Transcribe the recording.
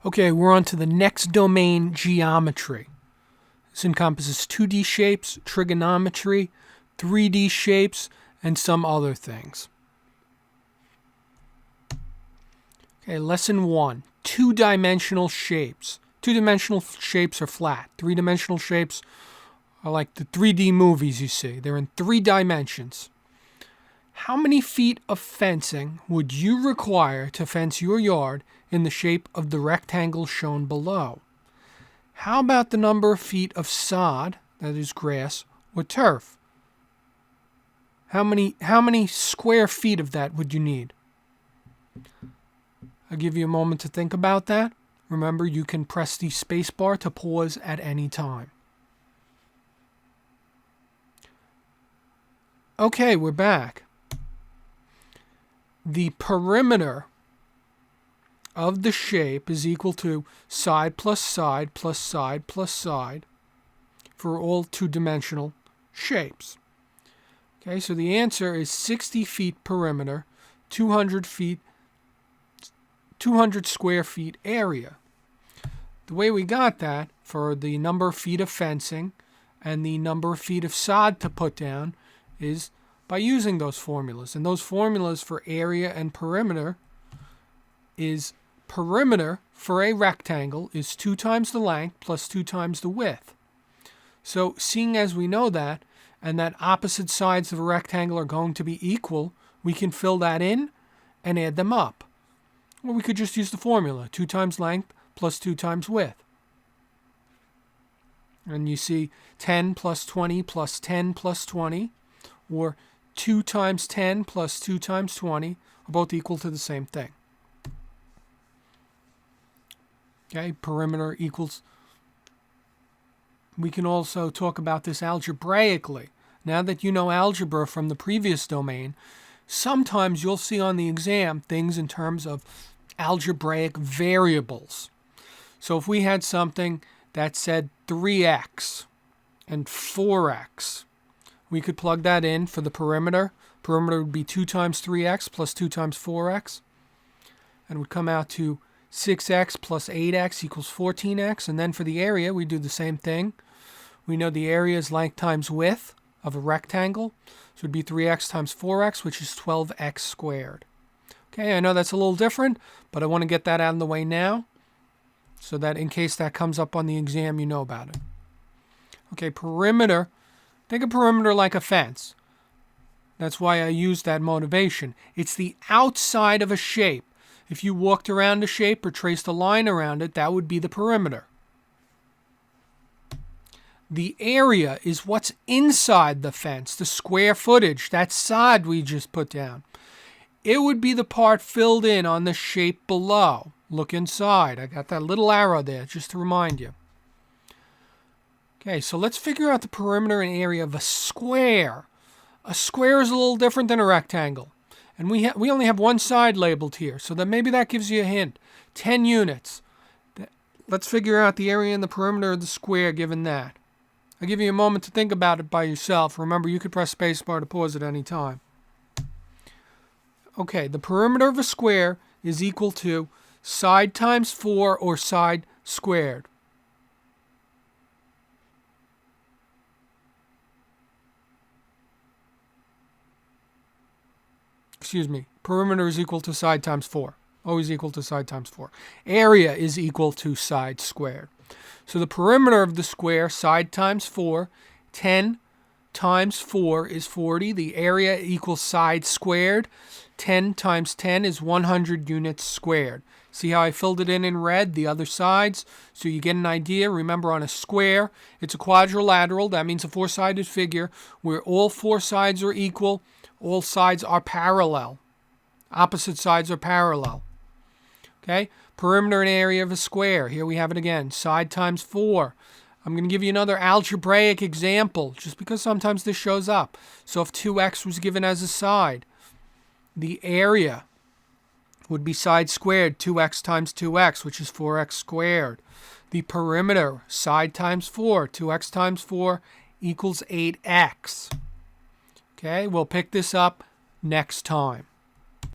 Okay, we're on to the next domain, geometry. This encompasses 2D shapes, trigonometry, 3D shapes, and some other things. Okay, lesson 1, two-dimensional shapes. Two-dimensional shapes are flat. Three-dimensional shapes are like the 3D movies you see. They're in 3 dimensions. How many feet of fencing would you require to fence your yard in the shape of the rectangle shown below? How about the number of feet of sod, that is grass, or turf? How many square feet of that would you need? I'll give you a moment to think about that. Remember, you can press the space bar to pause at any time. Okay, we're back. The perimeter of the shape is equal to side plus side plus side plus side for all two-dimensional shapes. Okay, so the answer is 60 feet perimeter, 200 square feet area. The way we got that for the number of feet of fencing and the number of feet of sod to put down is by using those formulas. And those formulas for area and perimeter is perimeter for a rectangle is 2 times the length plus 2 times the width. So seeing as we know that, and that opposite sides of a rectangle are going to be equal, we can fill that in and add them up. Or we could just use the formula, 2 times length plus 2 times width. And you see 10 plus 20 plus 10 plus 20, or 2 times 10 plus 2 times 20 are both equal to the same thing. Okay, perimeter equals. We can also talk about this algebraically. Now that you know algebra from the previous domain, sometimes you'll see on the exam things in terms of algebraic variables. So if we had something that said 3x and 4x, we could plug that in for the perimeter. Perimeter would be 2 times 3x plus 2 times 4x. And it would come out to 6x plus 8x equals 14x. And then for the area, we do the same thing. We know the area is length times width of a rectangle. So it would be 3x times 4x, which is 12x squared. Okay, I know that's a little different, but I want to get that out of the way now so that in case that comes up on the exam, you know about it. Okay, perimeter. Think of perimeter like a fence. That's why I used that motivation. It's the outside of a shape. If you walked around a shape or traced a line around it, that would be the perimeter. The area is what's inside the fence, the square footage, that sod we just put down. It would be the part filled in on the shape below. Look inside. I got that little arrow there just to remind you. Okay, so let's figure out the perimeter and area of a square. A square is a little different than a rectangle. And we only have one side labeled here, so that maybe that gives you a hint. 10 units. Let's figure out the area and the perimeter of the square given that. I'll give you a moment to think about it by yourself. Remember, you could press spacebar to pause at any time. Okay, the perimeter of a square is equal to side times 4 or side squared. Excuse me, perimeter is equal to side times 4. Always equal to side times 4. Area is equal to side squared. So the perimeter of the square, side times 4, 10 times 4 is 40. The area equals side squared. 10 times 10 is 100 units squared. See how I filled it in red, the other sides? So you get an idea. Remember, on a square, it's a quadrilateral. That means a 4-sided figure where all 4 sides are equal. All sides are parallel. Opposite sides are parallel. Okay? Perimeter and area of a square. Here we have it again. Side times 4. I'm going to give you another algebraic example, just because sometimes this shows up. So if 2x was given as a side, the area would be side squared, 2x times 2x, which is 4x squared. The perimeter, side times 4, 2x times 4 equals 8x. Okay, we'll pick this up next time.